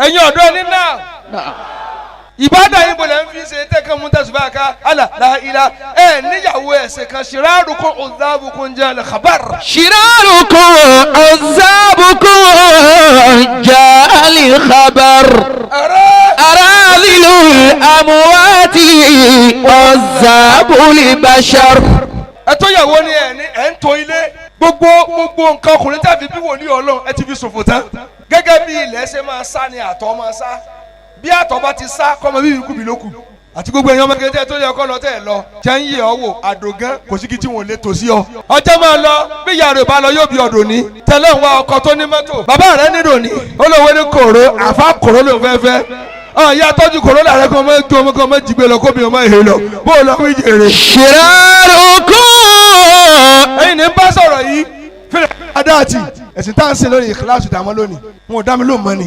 ẹ̀yin ọ̀dọ́ ní náà ìbádà yín bọ̀lẹ̀ ń fi ṣe tẹ́kàn mú tẹ̀sùbá ká aláìlá ẹ̀ níyàwó ẹ̀sẹ̀ kan ṣìráàrùkún ọ̀záàbùkún jẹ́ al-khabar. ṣìráàrùkún ọ̀záàbùkún jẹ́ al-khabar. aráàlú amúwátì ọ̀záàbùlì bashar. ẹ tó yàwó ni ẹ ń to ilé gbogbo nǹkan ọkùnrin tàbí bí wòlíì Ọlọ́run ẹ ti fi ṣòfò tán gẹ́gẹ́ bí ilẹ̀ ṣe máa sá ni àtọ̀ máa sá bí àtọ̀ bá ti sá kọ́mọ bíbí kúbi lókù àti gbogbo èèyàn mẹ́kẹ́tẹ́ tó yẹ kọ́ lọ tẹ́ ẹ lọ jẹ́ ń yẹ ọ wò àdògán kò sí kí tí wọ́n lè tò sí ọ. ọjọ́ máa lọ bí ìyá rẹ̀ bá lọ yóò bí ọdún ní tẹ́lẹ̀ ń wá ọkọ tó ní mọ́tò bàbá rẹ̀ nílò ní olówó ní kòró àfa kòró ló fẹ́fẹ́ ìyá tọ́jú kòró làrẹ́ kan mọ́ tó ọmọ kan mọ́ jìgbé lọ kó mi ọmọ èhè lọ bó o lọ wí jèrè. ṣìráàrùkún. ẹ̀yin ní bá sọ̀rọ̀ yìí fẹ́rẹ̀ adáàtì ẹ̀sìn tá à ń sìn lónìí kíláàsì dàmọ́ lónìí wọn ò dá mi lóun mọ́ ni.